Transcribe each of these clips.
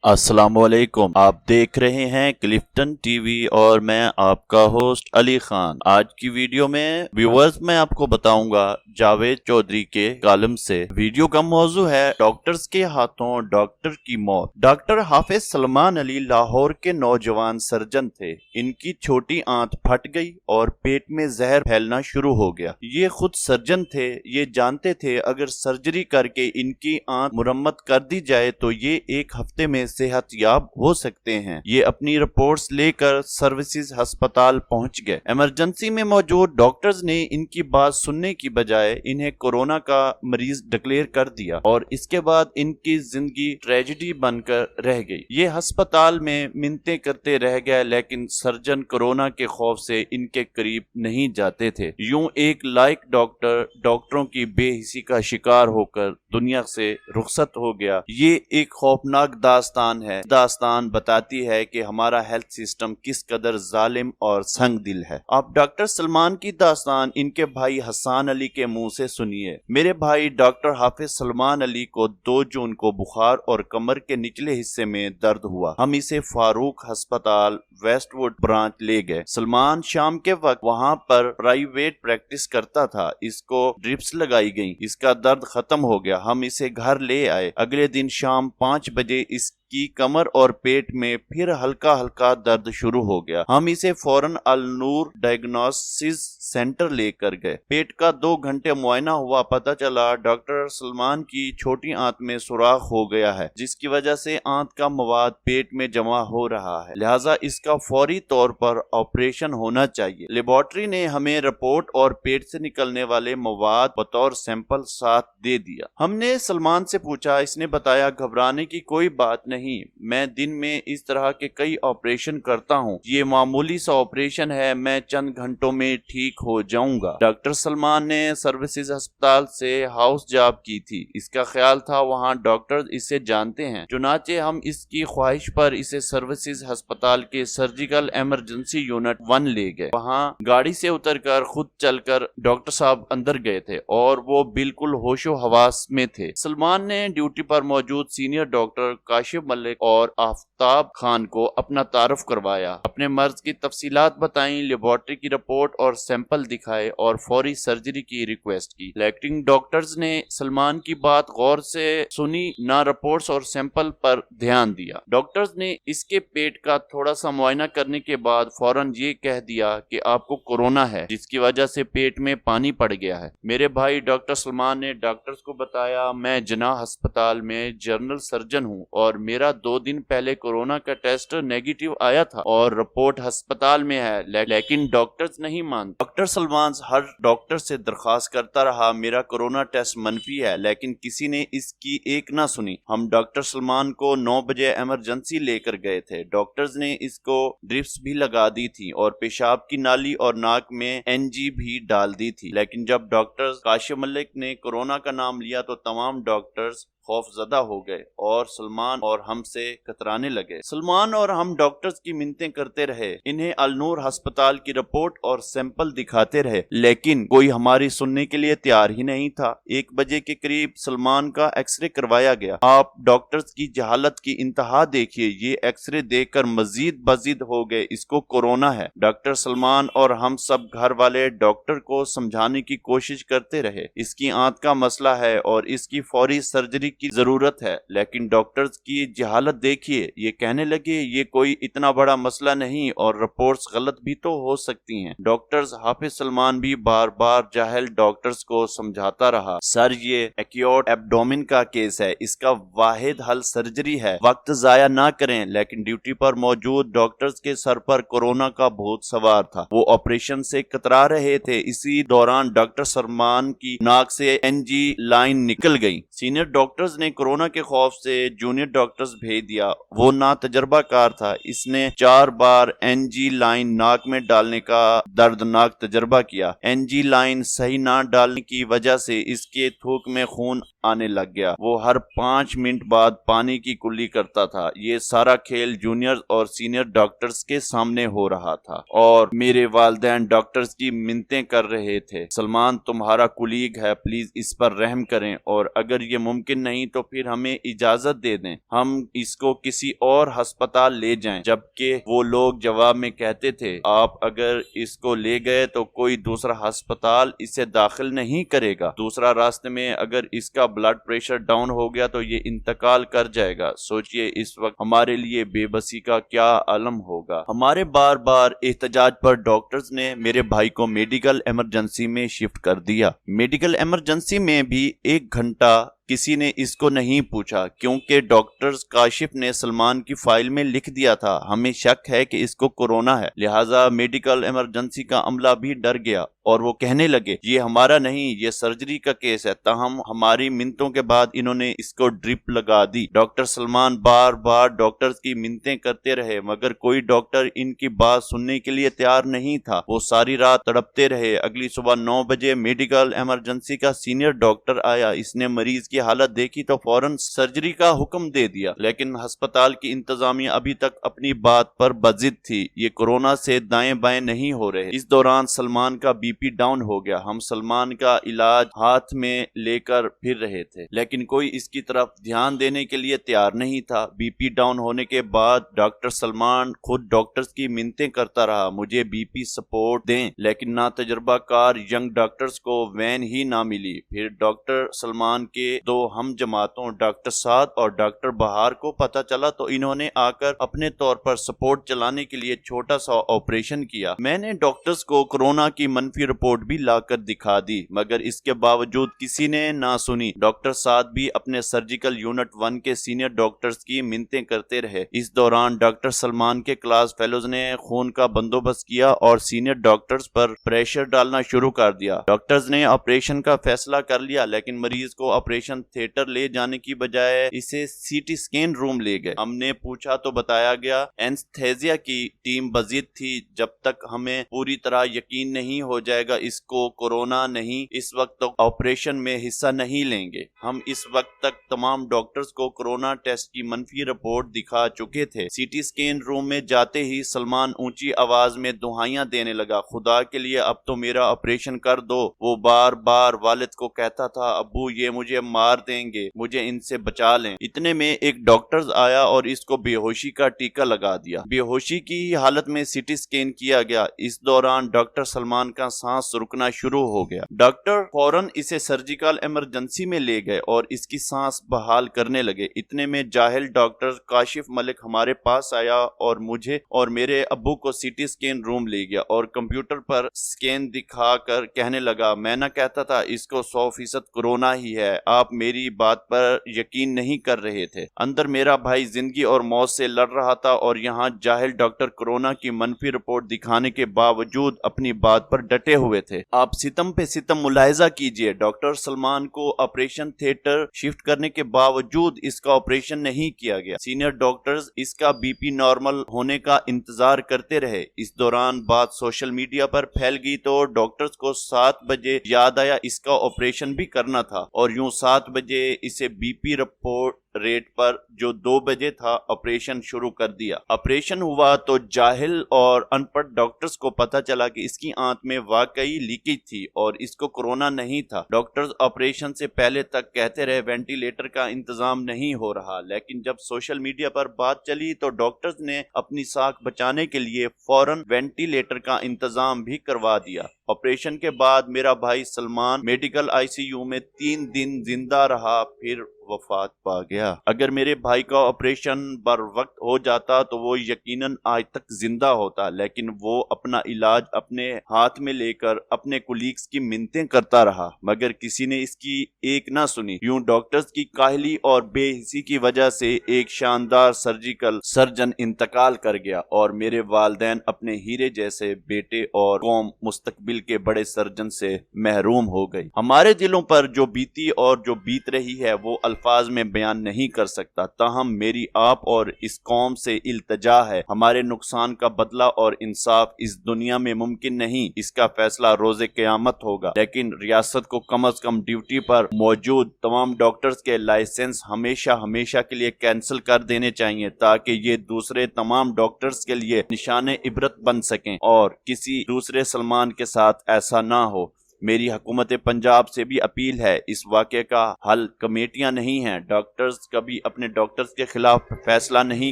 السلام علیکم، آپ دیکھ رہے ہیں کلفٹن ٹی وی اور میں آپ کا ہوسٹ علی خان۔ آج کی ویڈیو میں ویورز میں آپ کو بتاؤں گا جاوید چودھری کے کالم سے۔ ویڈیو کا موضوع ہے ڈاکٹرز کے ہاتھوں ڈاکٹر کی موت۔ ڈاکٹر حافظ سلمان علی لاہور کے نوجوان سرجن تھے۔ ان کی چھوٹی آنت پھٹ گئی اور پیٹ میں زہر پھیلنا شروع ہو گیا۔ یہ خود سرجن تھے، یہ جانتے تھے اگر سرجری کر کے ان کی آنت مرمت کر دی جائے تو یہ ایک ہفتے میں صحت یاب ہو سکتے ہیں۔ یہ اپنی رپورٹس لے کر سروسز ہسپتال پہنچ گئے۔ ایمرجنسی میں موجود ڈاکٹرز نے ان کی بات سننے کی بجائے انہیں کورونا کا مریض ڈکلیئر کر دیا اور اس کے بعد ان کی زندگی ٹریجڈی بن کر رہ گئی۔ یہ ہسپتال میں منتیں کرتے رہ گئے لیکن سرجن کورونا کے خوف سے ان کے قریب نہیں جاتے تھے۔ یوں ایک لائق ڈاکٹر ڈاکٹروں کی بے حسی کا شکار ہو کر دنیا سے رخصت ہو گیا۔ یہ ایک خوفناک داستان ہے۔ داستان بتاتی ہے کہ ہمارا ہیلتھ سسٹم کس قدر ظالم اور سنگ دل ہے۔ آپ ڈاکٹر سلمان کی داستان ان کے بھائی حسان علی کے منہ سے سنیے۔ میرے بھائی ڈاکٹر حافظ سلمان علی کو 2 جون کو بخار اور کمر کے نچلے حصے میں درد ہوا۔ ہم اسے فاروق ہسپتال ویسٹ ووڈ برانچ لے گئے۔ سلمان شام کے وقت وہاں پر پرائیویٹ پریکٹس کرتا تھا۔ اس کو ڈرپس لگائی گئیں، اس کا درد ختم ہو گیا۔ ہم اسے گھر لے آئے۔ اگلے دن شام 5 بجے اس کی کمر اور پیٹ میں پھر ہلکا ہلکا درد شروع ہو گیا۔ ہم اسے فوراً النور ڈائگنوسٹکس سینٹر لے کر گئے۔ پیٹ کا 2 گھنٹے معائنہ ہوا، پتہ چلا ڈاکٹر سلمان کی چھوٹی آنت میں سوراخ ہو گیا ہے جس کی وجہ سے آنت کا مواد پیٹ میں جمع ہو رہا ہے، لہٰذا اس کا فوری طور پر آپریشن ہونا چاہیے۔ لیبارٹری نے ہمیں رپورٹ اور پیٹ سے نکلنے والے مواد بطور سیمپل ساتھ دے دیا۔ ہم نے سلمان سے پوچھا، اس نے بتایا گھبرانے کی کوئی بات نہیں، میں دن میں اس طرح کے کئی آپریشن کرتا ہوں، یہ معمولی سا آپریشن ہے، میں چند گھنٹوں میں ٹھیک ہو جاؤں گا۔ ڈاکٹر سلمان نے سروسز ہسپتال سے ہاؤس جاب کی تھی۔ اس کا خیال تھا وہاں ڈاکٹر اسے جانتے ہیں، چنانچہ ہم اس کی خواہش پر اسے سروسز ہسپتال کے سرجیکل ایمرجنسی یونٹ 1 لے گئے۔ وہاں گاڑی سے اتر کر خود چل کر ڈاکٹر صاحب اندر گئے تھے اور وہ بالکل ہوش و حواس میں تھے۔ سلمان نے ڈیوٹی پر موجود سینئر ڈاکٹر کاشف ملک اور آفتاب خان کو اپنا تعارف کروایا، اپنے مرض کی تفصیلات بتائیں، لیبارٹری کی رپورٹ اور سیمپل دکھائے اور فوری سرجری کی ریکویسٹ کی۔ لیکن ڈاکٹرز نے سلمان کی بات غور سے سنی، نہ رپورٹس اور سیمپل پر دھیان دیا۔ ڈاکٹرز نے اس کے پیٹ کا تھوڑا سا معائنہ کرنے کے بعد فوراً یہ کہہ دیا کہ آپ کو کورونا ہے جس کی وجہ سے پیٹ میں پانی پڑ گیا ہے۔ میرے بھائی ڈاکٹر سلمان نے ڈاکٹرز کو بتایا، میں جناح ہسپتال میں جنرل سرجن ہوں اور میرا 2 دن پہلے کورونا کا ٹیسٹ نیگیٹو آیا تھا اور رپورٹ ہسپتال میں ہے، لیکن ڈاکٹرز نہیں مانتے۔ ڈاکٹر سلمان ہر ڈاکٹر سے درخواست کرتا رہا، میرا کورونا ٹیسٹ منفی ہے، لیکن کسی نے اس کی ایک نہ سنی۔ ہم ڈاکٹر سلمان کو 9 بجے ایمرجنسی لے کر گئے تھے۔ ڈاکٹرز نے اس کو ڈرپس بھی لگا دی تھی اور پیشاب کی نالی اور ناک میں NG بھی ڈال دی تھی، لیکن جب ڈاکٹر کاشف ملک نے کورونا کا نام لیا تو تمام ڈاکٹرز خوف زدہ ہو گئے اور سلمان اور ہم سے کترانے لگے۔ سلمان اور ہم ڈاکٹرز کی منتیں کرتے رہے، انہیں النور ہسپتال کی رپورٹ اور سیمپل دکھاتے رہے، لیکن کوئی ہماری سننے کے لیے تیار ہی نہیں تھا۔ 1 بجے کے قریب سلمان کا ایکس رے کروایا گیا۔ آپ ڈاکٹرز کی جہالت کی انتہا دیکھیے، یہ ایکس رے دیکھ کر مزید بزید ہو گئے، اس کو کورونا ہے۔ ڈاکٹر سلمان اور ہم سب گھر والے ڈاکٹر کو سمجھانے کی کوشش کرتے رہے، اس کی آنت کا مسئلہ ہے اور اس کی فوری سرجری کی ضرورت ہے، لیکن ڈاکٹرز کی جہالت دیکھیے، یہ کہنے لگے یہ کوئی اتنا بڑا مسئلہ نہیں اور رپورٹس غلط بھی تو ہو سکتی ہیں۔ ڈاکٹرز حافظ سلمان بھی بار بار جاہل ڈاکٹرز کو سمجھاتا رہا، سر یہ ایکیوٹ ایبڈومن کا کیس ہے، اس کا واحد حل سرجری ہے، وقت ضائع نہ کریں، لیکن ڈیوٹی پر موجود ڈاکٹرز کے سر پر کورونا کا بھوت سوار تھا، وہ آپریشن سے کترا رہے تھے۔ اسی دوران ڈاکٹر سلمان کی ناک سے NG لائن نکل گئی۔ سینئر ڈاکٹرز نے کورونا کے خوف سے جونیئر ڈاکٹرز بھیج دیا، وہ نا تجربہ کار تھا، اس نے 4 بار NG لائن ناک میں ڈالنے کا دردناک تجربہ کیا۔ NG لائن صحیح نہ ڈالنے کی وجہ سے اس کے تھوک میں خون آنے لگ گیا۔ وہ ہر 5 منٹ بعد پانی کی کلی کرتا تھا۔ یہ سارا کھیل جونیئر اور سینئر ڈاکٹرز کے سامنے ہو رہا تھا اور میرے والدین ڈاکٹرز کی منتیں کر رہے تھے، سلمان تمہارا کولیگ ہے، پلیز اس پر رحم کریں اور اگر یہ ممکن نہیں تو پھر ہمیں اجازت دے دیں، ہم اس کو کسی اور ہسپتال لے جائیں۔ جبکہ وہ لوگ جواب میں کہتے تھے آپ اگر اس کو لے گئے تو کوئی دوسرا ہسپتال اسے داخل نہیں کرے گا، دوسرا راستے میں اگر اس کا بلڈ پریشر ڈاؤن ہو گیا تو یہ انتقال کر جائے گا۔ سوچئے اس وقت ہمارے لیے بے بسی کا کیا عالم ہوگا۔ ہمارے بار بار احتجاج پر ڈاکٹرز نے میرے بھائی کو میڈیکل ایمرجنسی میں شفٹ کر دیا۔ میڈیکل ایمرجنسی میں بھی 1 گھنٹہ کسی نے اس کو نہیں پوچھا کیونکہ ڈاکٹرز کاشف نے سلمان کی فائل میں لکھ دیا تھا ہمیں شک ہے کہ اس کو کورونا ہے، لہٰذا میڈیکل ایمرجنسی کا عملہ بھی ڈر گیا اور وہ کہنے لگے یہ ہمارا نہیں، یہ سرجری کا کیس ہے۔ تاہم ہماری منتوں کے بعد انہوں نے اس کو ڈرپ لگا دی۔ ڈاکٹر سلمان بار بار ڈاکٹرز کی منتیں کرتے رہے مگر کوئی ڈاکٹر ان کی بات سننے کے لیے تیار نہیں تھا۔ وہ ساری رات تڑپتے رہے۔ اگلی صبح 9 بجے میڈیکل ایمرجنسی کا سینئر ڈاکٹر آیا۔ اس نے مریض کی حالت دیکھی تو فوراً سرجری کا حکم دے دیا، لیکن ہسپتال کی انتظامیہ ابھی تک اپنی بات پر بضد تھی۔ یہ کورونا سے دائیں بائیں نہیں ہو رہے۔ اس دوران سلمان کا بی پی ڈاؤن ہو گیا۔ ہم سلمان کا علاج ہاتھ میں لے کر پھر رہے تھے لیکن کوئی اس کی طرف دھیان دینے کے لیے تیار نہیں تھا۔ بی پی ڈاؤن ہونے کے بعد ڈاکٹر سلمان خود ڈاکٹرز کی منتیں کرتا رہا مجھے بی پی سپورٹ دیں، لیکن نا تجربہ کار ینگ ڈاکٹرز کو وین ہی نہ ملی۔ پھر ڈاکٹر سلمان کے 2 ہم جماعتوں ڈاکٹر سعد اور ڈاکٹر بہار کو پتہ چلا تو انہوں نے آ کر اپنے طور پر سپورٹ چلانے کے لیے چھوٹا سا آپریشن کیا۔ میں نے ڈاکٹرز کو کورونا کی منفی رپورٹ بھی لا کر دکھا دی مگر اس کے باوجود کسی نے نہ سنی۔ ڈاکٹر سعد بھی اپنے سرجیکل یونٹ 1 کے سینئر ڈاکٹرز کی منتیں کرتے رہے۔ اس دوران ڈاکٹر سلمان کے کلاس فیلوز نے خون کا بندوبست کیا اور سینئر ڈاکٹرز پر پریشر ڈالنا شروع کر دیا۔ ڈاکٹرز نے آپریشن کا فیصلہ کر لیا لیکن مریض کو آپریشن تھیٹر لے جانے کی بجائے اسے سی ٹی اسکین روم لے گئے۔ ہم نے پوچھا تو بتایا گیا اینستھیزیا کی ٹیم بزید تھی، جب تک ہمیں پوری طرح یقین نہیں ہو جائے گا اس کو کورونا نہیں، اس وقت تک آپریشن میں حصہ نہیں لیں گے۔ ہم اس وقت تک تمام ڈاکٹرز کو کورونا ٹیسٹ کی منفی رپورٹ دکھا چکے تھے۔ سی ٹی اسکین روم میں جاتے ہی سلمان اونچی آواز میں دعائیاں دینے لگا، خدا کے لیے اب تو میرا آپریشن کر دو۔ وہ بار بار والد کو کہتا تھا ابو یہ مجھے مار دیں گے، مجھے ان سے بچا لیں۔ اتنے میں ایک ڈاکٹرز آیا اور اس کو بے ہوشی کا ٹیکہ لگا دیا۔ بے ہوشی کی حالت میں سی ٹی اسکین کیا گیا۔ اس دوران ڈاکٹر سلمان کا سانس رکنا شروع ہو گیا۔ ڈاکٹر فوراً اسے سرجیکل ایمرجنسی میں لے گئے اور اس کی سانس بحال کرنے لگے۔ اتنے میں جاہل ڈاکٹر کاشف ملک ہمارے پاس آیا اور مجھے اور میرے ابو کو سی ٹی اسکین روم لے گیا اور کمپیوٹر پر اسکین دکھا کر کہنے لگا میں نہ کہتا تھا اس کو 100% کورونا ہی ہے، آپ میری بات پر یقین نہیں کر رہے تھے۔ اندر میرا بھائی زندگی اور موت سے لڑ رہا تھا اور یہاں جاہل ڈاکٹر کورونا کی منفی رپورٹ دکھانے کے باوجود اپنی بات پر ڈٹے ہوئے تھے۔ آپ ستم پہ ستم ملاحظہ کیجئے، ڈاکٹر سلمان کو آپریشن تھیٹر شفٹ کرنے کے باوجود اس کا آپریشن نہیں کیا گیا۔ سینئر ڈاکٹرز اس کا بی پی نارمل ہونے کا انتظار کرتے رہے۔ اس دوران بات سوشل میڈیا پر پھیل گئی تو ڈاکٹرز کو 7 بجے یاد آیا اس کا آپریشن بھی کرنا تھا اور یوں 7 بجے اسے بی پی رپورٹ ریٹ پر جو 2 بجے تھا آپریشن شروع کر دیا۔ آپریشن ہوا تو جاہل اور ان پڑھ ڈاکٹرز کو پتہ چلا کہ اس کی آنت میں واقعی لیکیج تھی اور اس کو کورونا نہیں تھا۔ ڈاکٹرز آپریشن سے پہلے تک کہتے رہے وینٹیلیٹر کا انتظام نہیں ہو رہا، لیکن جب سوشل میڈیا پر بات چلی تو ڈاکٹرز نے اپنی ساکھ بچانے کے لیے فوراً وینٹیلیٹر کا انتظام بھی کروا دیا۔ آپریشن کے بعد میرا بھائی Salman medical I C U میں 3 دن زندہ رہا پھر وفات پا گیا۔ اگر میرے بھائی کا آپریشن بر وقت ہو جاتا تو وہ یقیناً آج تک زندہ ہوتا، لیکن وہ اپنا علاج اپنے ہاتھ میں لے کر اپنے کولیگز کی منتیں کرتا رہا مگر کسی نے اس کی ایک نہ سنی۔ یوں ڈاکٹرز کی کاہلی اور بے حسی کی وجہ سے ایک شاندار سرجیکل سرجن انتقال کر گیا اور میرے والدین اپنے ہیرے جیسے بیٹے اور قوم مستقبل کے بڑے سرجن سے محروم ہو گئی۔ ہمارے دلوں پر جو بیتی اور جو بیت رہی ہے وہ الفاظ میں بیان نہیں کر سکتا، تاہم میری آپ اور اس قوم سے التجا ہے، ہمارے نقصان کا بدلہ اور انصاف اس دنیا میں ممکن نہیں، اس کا فیصلہ روز قیامت ہوگا، لیکن ریاست کو کم از کم ڈیوٹی پر موجود تمام ڈاکٹرز کے لائسنس ہمیشہ کے لیے کینسل کر دینے چاہیے، تاکہ یہ دوسرے تمام ڈاکٹرز کے لیے نشان عبرت بن سکیں اور کسی دوسرے سلمان کے ساتھ ایسا نہ ہو۔ میری حکومت پنجاب سے بھی اپیل ہے، اس واقعے کا حل کمیٹیاں نہیں ہیں، ڈاکٹرز کبھی اپنے ڈاکٹرز کے خلاف فیصلہ نہیں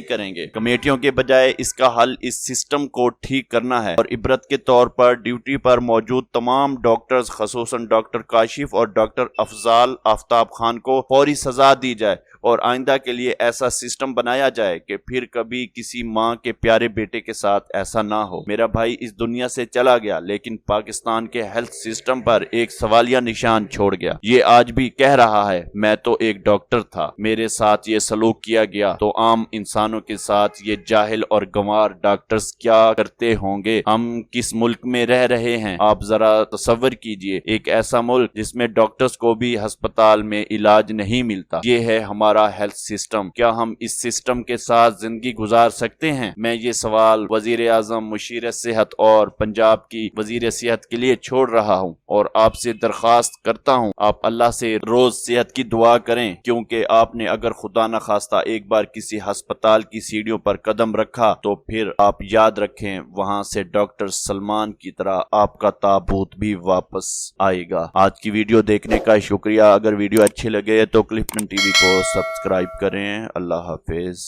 کریں گے، کمیٹیوں کے بجائے اس کا حل اس سسٹم کو ٹھیک کرنا ہے اور عبرت کے طور پر ڈیوٹی پر موجود تمام ڈاکٹرز خصوصاً ڈاکٹر کاشف اور ڈاکٹر افضال آفتاب خان کو فوری سزا دی جائے اور آئندہ کے لیے ایسا سسٹم بنایا جائے کہ پھر کبھی کسی ماں کے پیارے بیٹے کے ساتھ ایسا نہ ہو۔ میرا بھائی اس دنیا سے چلا گیا، لیکن پاکستان کے ہیلتھ سسٹم پر ایک سوالیہ نشان چھوڑ گیا۔ یہ آج بھی کہہ رہا ہے، میں تو ایک ڈاکٹر تھا، میرے ساتھ یہ سلوک کیا گیا، تو عام انسانوں کے ساتھ یہ جاہل اور گنوار ڈاکٹرز کیا کرتے ہوں گے؟ ہم کس ملک میں رہ رہے ہیں؟ آپ ذرا تصور کیجئے، ایک ایسا ملک جس میں ڈاکٹرز کو بھی ہسپتال میں علاج نہیں ملتا۔ یہ ہے ہمارا ہیلتھ سسٹم۔ کیا ہم اس سسٹم کے ساتھ زندگی گزار سکتے ہیں؟ میں یہ سوال وزیر اعظم، مشیر صحت اور پنجاب کی وزیر صحت کے لیے چھوڑ رہا ہوں اور آپ سے درخواست کرتا ہوں، آپ اللہ سے روز صحت کی دعا کریں، کیونکہ آپ نے اگر خدا نخواستہ ایک بار کسی ہسپتال کی سیڑھیوں پر قدم رکھا تو پھر آپ یاد رکھیں وہاں سے ڈاکٹر سلمان کی طرح آپ کا تابوت بھی واپس آئے گا۔ آج کی ویڈیو دیکھنے کا شکریہ۔ اگر ویڈیو اچھی لگے تو کلفٹن ٹی وی کو سبسکرائب کریں۔ اللہ حافظ۔